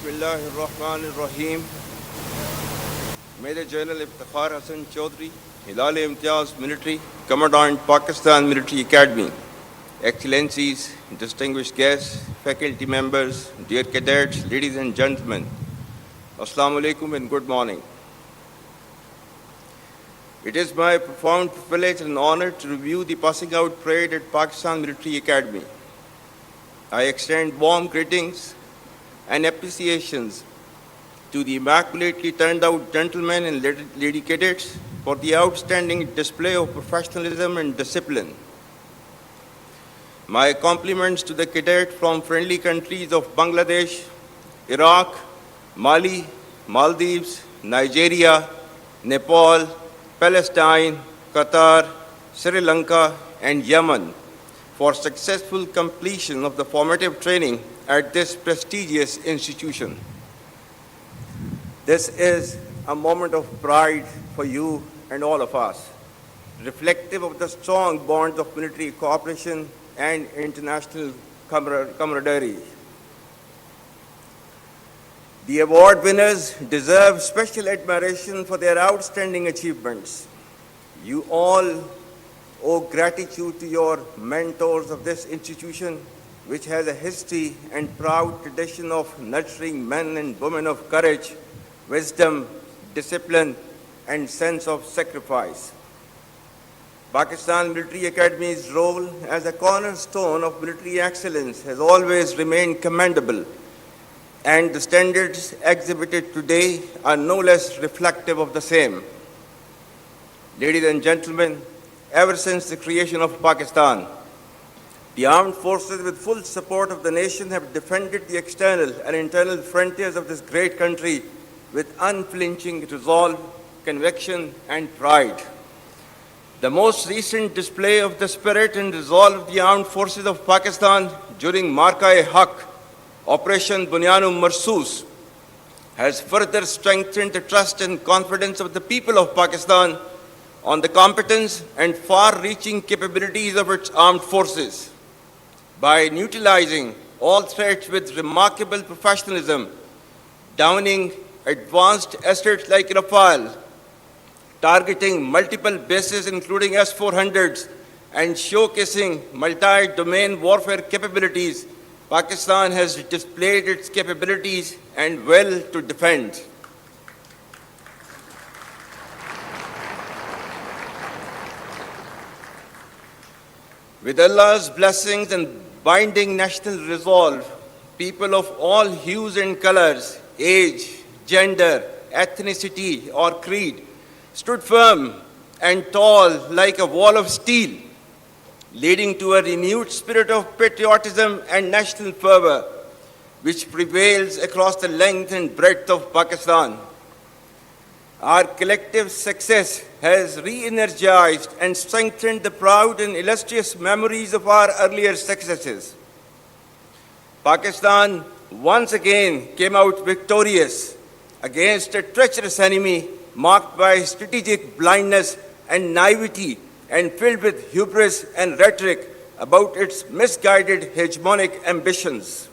Bismillahirrahmanirrahim. Major General Iftikhar Hassan Chaudhry, Hilal Imtiaz Military, Commandant Pakistan Military Academy. Excellencies, distinguished guests, faculty members, dear cadets, ladies and gentlemen, Assalamu alaikum and good morning. It is my profound privilege and honor to review the passing out parade at Pakistan Military Academy. I extend warm greetings and appreciations to the immaculately turned out gentlemen and lady cadets for the outstanding display of professionalism and discipline. My compliments to the cadets from friendly countries of Bangladesh, Iraq, Mali, Maldives, Nigeria, Nepal, Palestine, Qatar, Sri Lanka, and Yemen for successful completion of the formative training at this prestigious institution. This is a moment of pride for you and all of us, reflective of the strong bonds of military cooperation and international camaraderie. The award winners deserve special admiration for their outstanding achievements. You all owe gratitude to your mentors of this institution, which has a history and proud tradition of nurturing men and women of courage, wisdom, discipline, and sense of sacrifice. Pakistan Military Academy's role as a cornerstone of military excellence has always remained commendable, and the standards exhibited today are no less reflective of the same. Ladies and gentlemen, ever since the creation of Pakistan, the armed forces, with full support of the nation, have defended the external and internal frontiers of this great country with unflinching resolve, conviction, and pride. The most recent display of the spirit and resolve of the armed forces of Pakistan during Marka-e-Haq, Operation Bunyan-e Marsus, has further strengthened the trust and confidence of the people of Pakistan on the competence and far-reaching capabilities of its armed forces. By neutralizing all threats with remarkable professionalism, downing advanced assets like Rafale, targeting multiple bases including S-400s, and showcasing multi-domain warfare capabilities, Pakistan has displayed its capabilities and will to defend. With Allah's blessings and binding national resolve, people of all hues and colors, age, gender, ethnicity, or creed stood firm and tall like a wall of steel, leading to a renewed spirit of patriotism and national fervor, which prevails across the length and breadth of Pakistan. Our collective success has re-energized and strengthened the proud and illustrious memories of our earlier successes. Pakistan once again came out victorious against a treacherous enemy marked by strategic blindness and naivety and filled with hubris and rhetoric about its misguided hegemonic ambitions.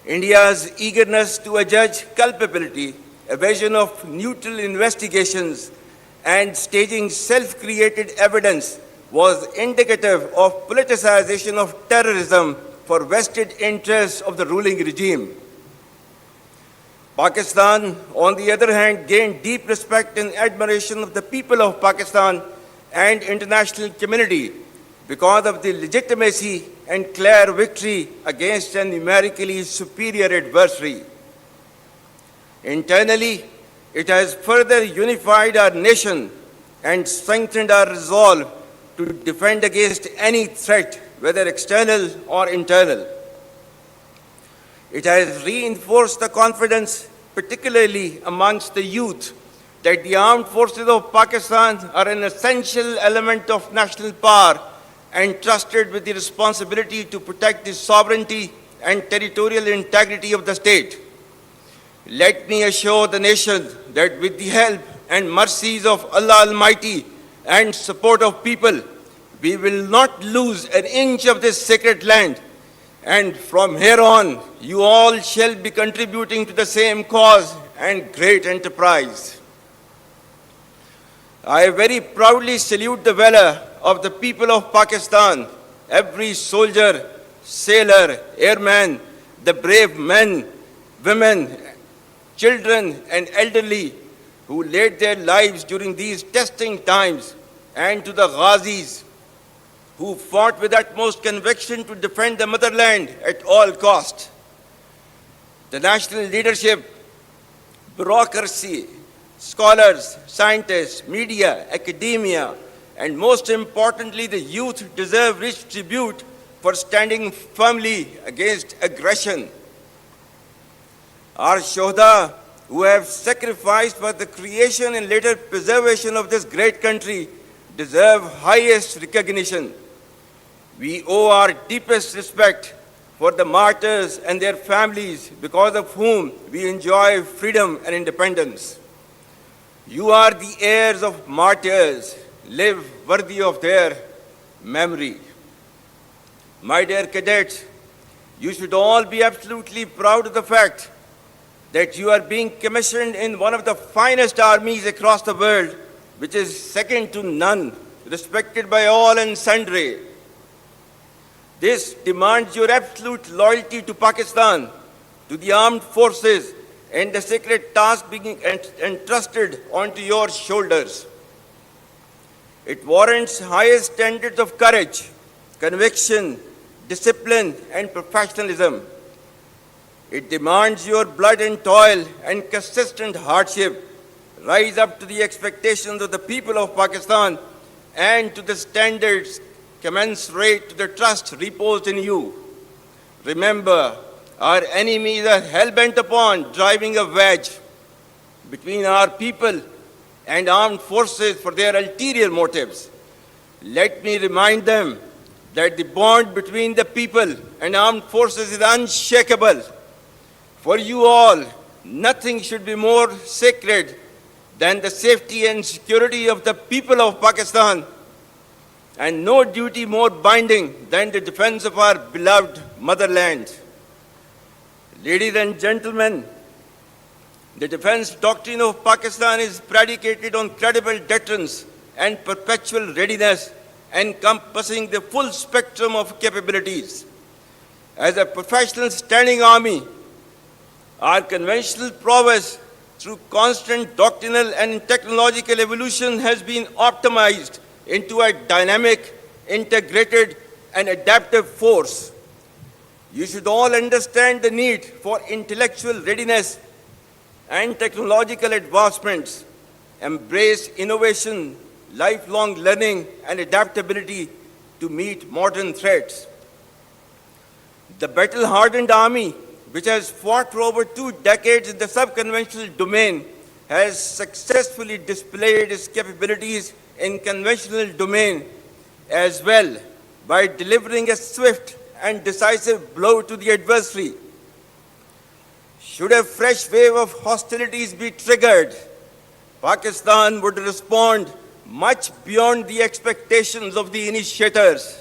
India's eagerness to adjudge culpability, evasion of neutral investigations, and staging self-created evidence was indicative of politicization of terrorism for vested interests of the ruling regime. Pakistan, on the other hand, gained deep respect and admiration of the people of Pakistan and international community because of the legitimacy and clear victory against a numerically superior adversary. Internally, it has further unified our nation and strengthened our resolve to defend against any threat, whether external or internal. It has reinforced the confidence, particularly amongst the youth, that the armed forces of Pakistan are an essential element of national power and trusted with the responsibility to protect the sovereignty and territorial integrity of the state. Let me assure the nation that with the help and mercies of Allah Almighty and support of people, we will not lose an inch of this sacred land, And from here on, you all shall be contributing to the same cause and great enterprise. I very proudly salute the valor of the people of Pakistan, every soldier, sailor, airman, the brave men, women, children, and elderly who laid their lives during these testing times, and to the Ghazis who fought with utmost conviction to defend the motherland at all cost. The national leadership, bureaucracy, scholars, scientists, media, academia, and most importantly, the youth deserve rich tribute for standing firmly against aggression. Our Shohda, who have sacrificed for the creation and later preservation of this great country, deserve highest recognition. We owe our deepest respect for the martyrs and their families, because of whom we enjoy freedom and independence. You are the heirs of martyrs. Live worthy of their memory. My dear cadets, you should all be absolutely proud of the fact that you are being commissioned in one of the finest armies across the world, which is second to none, respected by all and sundry. This demands your absolute loyalty to Pakistan, to the armed forces, and the sacred task being entrusted onto your shoulders. It warrants highest standards of courage, conviction, discipline, and professionalism. It demands your blood and toil and consistent hardship rise up to the expectations of the people of Pakistan and to the standards commensurate to the trust reposed in you. Remember, our enemies are hell-bent upon driving a wedge between our people and armed forces for their ulterior motives. Let me remind them that the bond between the people and armed forces is unshakable. For you all, nothing should be more sacred than the safety and security of the people of Pakistan, and no duty more binding than the defense of our beloved motherland. Ladies and gentlemen, the defense doctrine of Pakistan is predicated on credible deterrence and perpetual readiness, encompassing the full spectrum of capabilities. As a professional standing army, our conventional prowess through constant doctrinal and technological evolution has been optimized into a dynamic, integrated, and adaptive force. You should all understand the need for intellectual readiness and technological advancements, embrace innovation, lifelong learning, and adaptability to meet modern threats. The battle-hardened army, which has fought for over 2 decades in the sub-conventional domain, has successfully displayed its capabilities in conventional domain as well by delivering a swift and decisive blow to the adversary. Should a fresh wave of hostilities be triggered, Pakistan would respond much beyond the expectations of the initiators.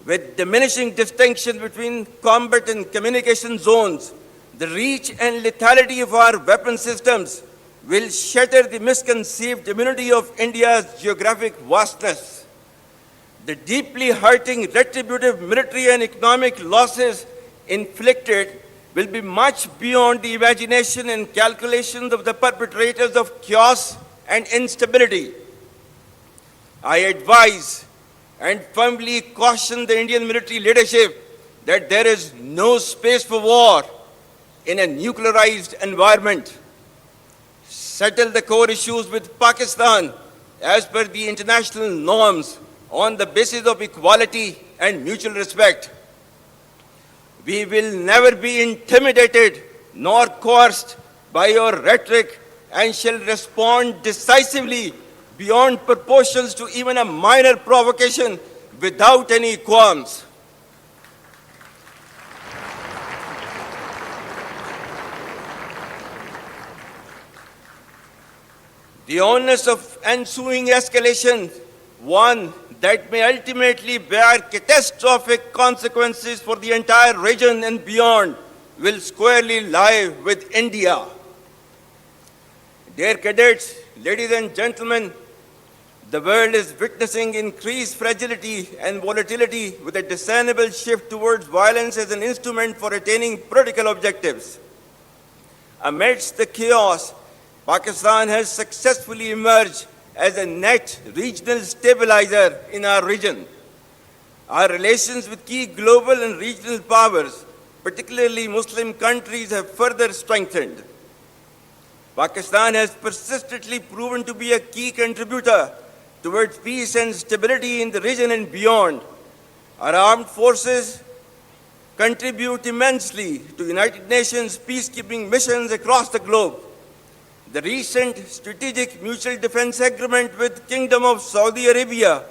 With diminishing distinction between combat and communication zones, the reach and lethality of our weapon systems will shatter the misconceived immunity of India's geographic vastness. The deeply hurting retributive military and economic losses inflicted will be much beyond the imagination and calculations of the perpetrators of chaos and instability. I advise and firmly caution the Indian military leadership that there is no space for war in a nuclearized environment. Settle the core issues with Pakistan as per the international norms on the basis of equality and mutual respect. We will never be intimidated nor coerced by your rhetoric and shall respond decisively beyond proportions to even a minor provocation without any qualms. The onus of ensuing escalation, one that may ultimately bear catastrophic consequences for the entire region and beyond will squarely lie with India. Dear cadets, ladies and gentlemen, the world is witnessing increased fragility and volatility with a discernible shift towards violence as an instrument for attaining political objectives. Amidst the chaos, Pakistan has successfully emerged as a net regional stabilizer in our region. Our relations with key global and regional powers, particularly Muslim countries, have further strengthened. Pakistan has persistently proven to be a key contributor towards peace and stability in the region and beyond. Our armed forces contribute immensely to United Nations peacekeeping missions across the globe. The recent strategic mutual defense agreement with Kingdom of Saudi Arabia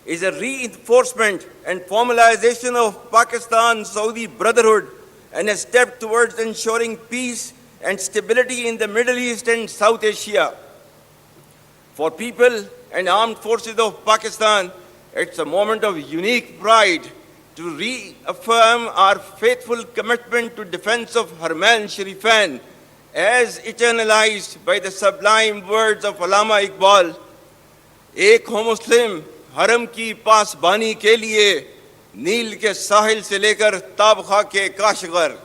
is a reinforcement and formalization of Pakistan-Saudi brotherhood and a step towards ensuring peace and stability in the Middle East and South Asia. For people and armed forces of Pakistan, it's a moment of unique pride to reaffirm our faithful commitment to defense of Harman Sharifan as eternalized by the sublime words of Allama Iqbal, "Ek ho Muslim, haram ki pasbani ke liye, नील के साहिल से लेकर ताबखा के Kashgar."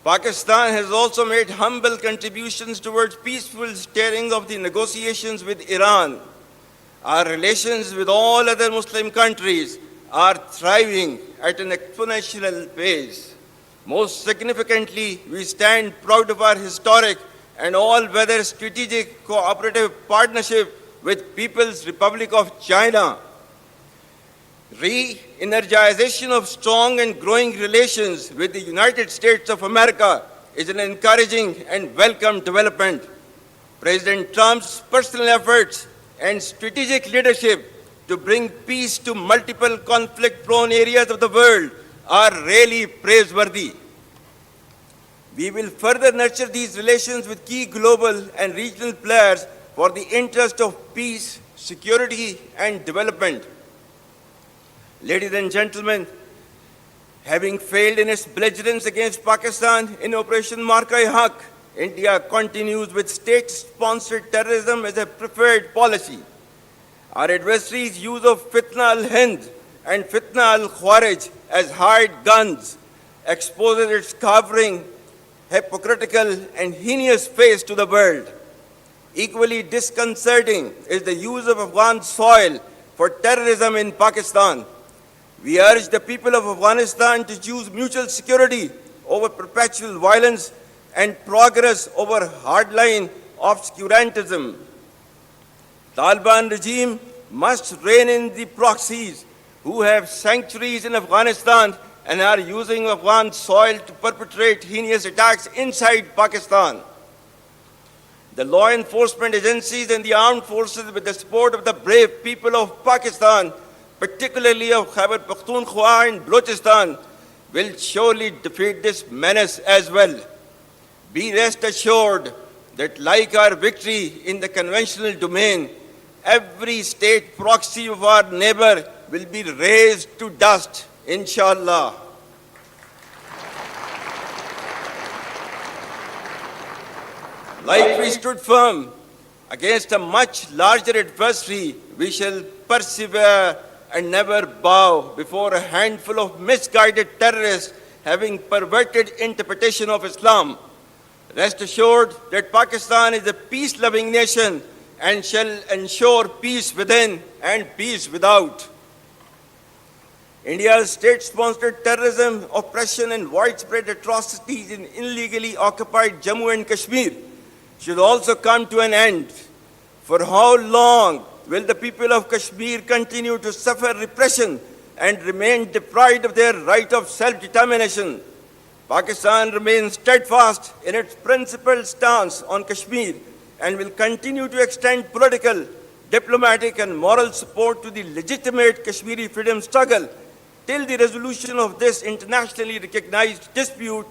Pakistan has also made humble contributions towards peaceful steering of the negotiations with Iran. Our relations with all other Muslim countries are thriving at an exponential pace. Most significantly, we stand proud of our historic and all-weather strategic cooperative partnership with People's Republic of China. Re-energization of strong and growing relations with the United States of America is an encouraging and welcome development. President Trump's personal efforts and strategic leadership to bring peace to multiple conflict-prone areas of the world are really praiseworthy. We will further nurture these relations with key global and regional players for the interest of peace, security, and development. Ladies and gentlemen, having failed in its belligerence against Pakistan in Operation Marka-e-Haq, India continues with state-sponsored terrorism as a preferred policy. Our adversaries' use of Fitna al-Hind and Fitna al-Khawarij as hired guns exposes its cowering, hypocritical, and heinous face to the world. Equally disconcerting is the use of Afghan soil for terrorism in Pakistan. We urge the people of Afghanistan to choose mutual security over perpetual violence and progress over hardline obscurantism. Taliban regime must rein in the proxies who have sanctuaries in Afghanistan and are using Afghan soil to perpetrate heinous attacks inside Pakistan. The law enforcement agencies and the armed forces, with the support of the brave people of Pakistan, particularly of Khyber Pakhtunkhwa and Balochistan, will surely defeat this menace as well. Be rest assured that, like our victory in the conventional domain, every state proxy of our neighbor will be razed to dust, inshallah. Like we stood firm against a much larger adversary, we shall persevere and never bow before a handful of misguided terrorists having perverted interpretation of Islam. Rest assured that Pakistan is a peace-loving nation and shall ensure peace within and peace without. India's state-sponsored terrorism, oppression, and widespread atrocities in illegally occupied Jammu and Kashmir should also come to an end. For how long will the people of Kashmir continue to suffer repression and remain deprived of their right of self-determination? Pakistan remains steadfast in its principled stance on Kashmir and will continue to extend political, diplomatic, and moral support to the legitimate Kashmiri freedom struggle till the resolution of this internationally recognized dispute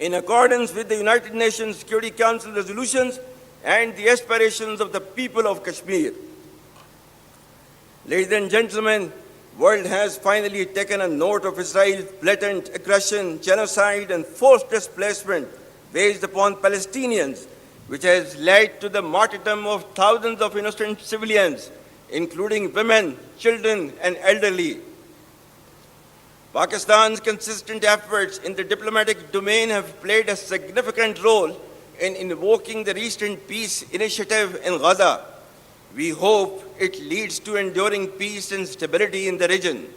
in accordance with the United Nations Security Council resolutions and the aspirations of the people of Kashmir. Ladies and gentlemen, the world has finally taken a note of Israel's blatant aggression, genocide, and forced displacement waged upon Palestinians, which has led to the martyrdom of thousands of innocent civilians, including women, children, and elderly. Pakistan's consistent efforts in the diplomatic domain have played a significant role in invoking the recent peace initiative in Gaza. We hope it leads to enduring peace and stability in the region.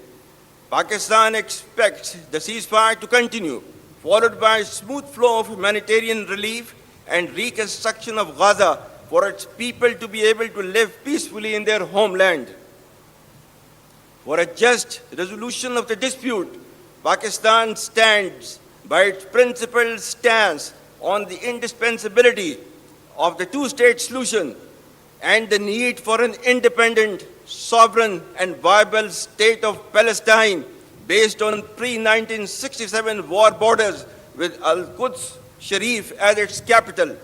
Pakistan expects the ceasefire to continue, followed by a smooth flow of humanitarian relief and reconstruction of Gaza for its people to be able to live peacefully in their homeland. For a just resolution of the dispute, Pakistan stands by its principled stance on the indispensability of the two-state solution and the need for an independent, sovereign, and viable state of Palestine based on pre-1967 war borders with Al-Quds Sharif as its capital.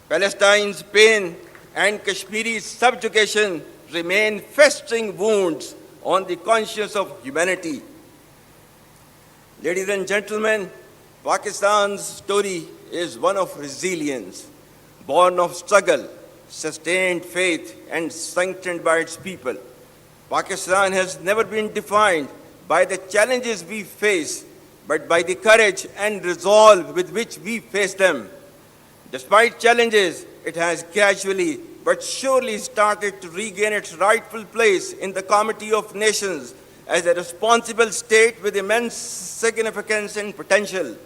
Palestine's pain and Kashmiri's subjugation remain festering wounds on the conscience of humanity. Ladies and gentlemen, Pakistan's story is one of resilience, born of struggle, sustained faith, and sanctioned by its people. Pakistan has never been defined by the challenges we face, but by the courage and resolve with which we face them. Despite challenges, it has gradually but surely started to regain its rightful place in the Committee of Nations as a responsible state with immense significance and potential.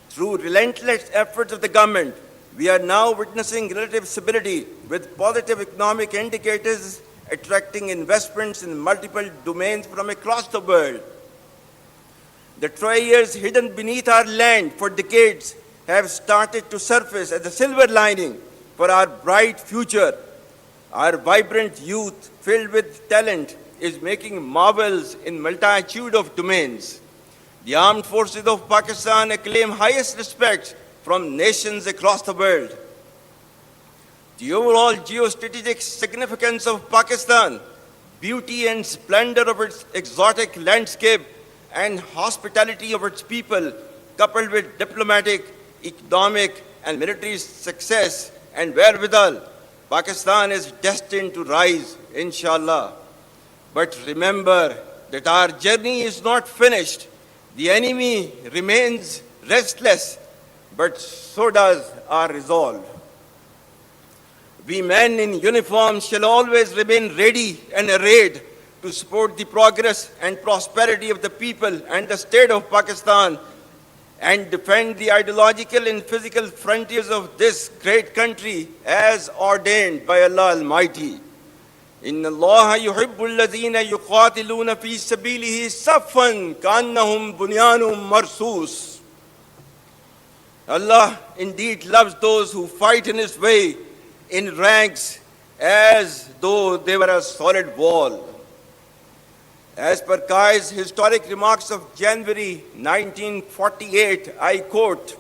Through relentless efforts of the government, we are now witnessing relative stability with positive economic indicators attracting investments in multiple domains from across the world. The treasures hidden beneath our land for decades have started to surface as a silver lining for our bright future. Our vibrant youth, filled with talent, is making marvels in multitude of domains. The armed forces of Pakistan acclaim highest respect from nations across the world. The overall geostrategic significance of Pakistan, beauty and splendor of its exotic landscape, and hospitality of its people, coupled with diplomatic, economic, and military success and wherewithal, Pakistan is destined to rise, inshallah. But remember that our journey is not finished. The enemy remains restless, but so does our resolve. We men in uniform shall always remain ready and arrayed to support the progress and prosperity of the people and the state of Pakistan and defend the ideological and physical frontiers of this great country as ordained by Allah Almighty. Inna Allah yuhibbul ladhina yuqatiluna fi sabilihi saffan ka'annahum bunyanun marsus. Allah indeed loves those who fight in His way in ranks as though they were a solid wall. As per Kai's historic remarks of January 1948, I quote,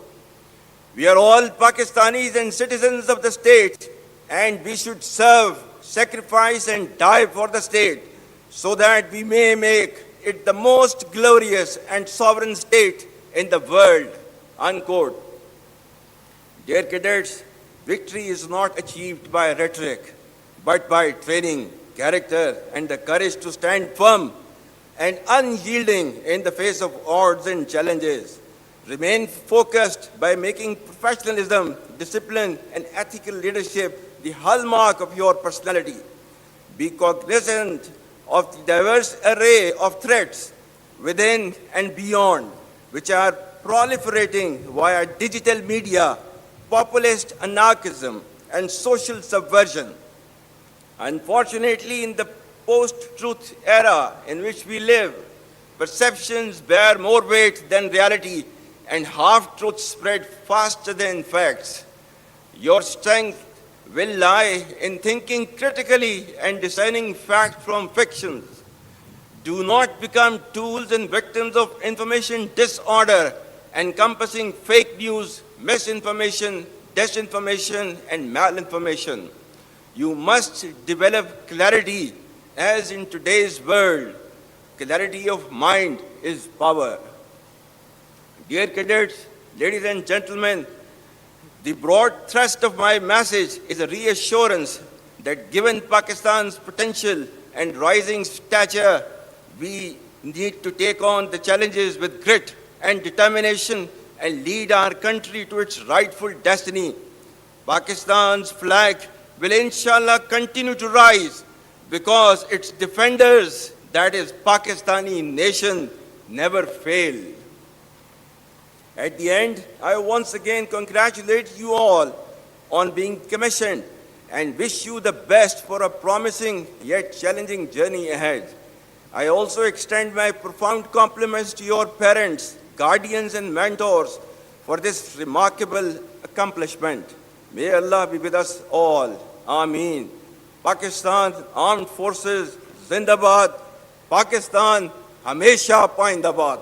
"We are all Pakistanis and citizens of the state, and we should serve, sacrifice, and die for the state, so that we may make it the most glorious and sovereign state in the world." Unquote. Dear cadets, victory is not achieved by rhetoric, but by training, character, and the courage to stand firm and unyielding in the face of odds and challenges. Remain focused by making professionalism, discipline, and ethical leadership the hallmark of your personality. Be cognizant of the diverse array of threats within and beyond, which are proliferating via digital media, populist anarchism, and social subversion. Unfortunately, in the post-truth era in which we live, perceptions bear more weight than reality, and half-truths spread faster than facts. Your strength will lie in thinking critically and discerning fact from fictions. Do not become tools and victims of information disorder encompassing fake news, misinformation, disinformation, and malinformation. You must develop clarity, as in today's world, clarity of mind is power. Dear cadets, ladies and gentlemen, the broad thrust of my message is a reassurance that given Pakistan's potential and rising stature, we need to take on the challenges with grit and determination and lead our country to its rightful destiny. Pakistan's flag will inshallah continue to rise because its defenders, that is Pakistani nation, never fail. At the end, I once again congratulate you all on being commissioned and wish you the best for a promising yet challenging journey ahead. I also extend my profound compliments to your parents, guardians, and mentors for this remarkable accomplishment. May Allah be with us all. Ameen. Pakistan Armed Forces, Zindabad. Pakistan, Hamesha Paindabad.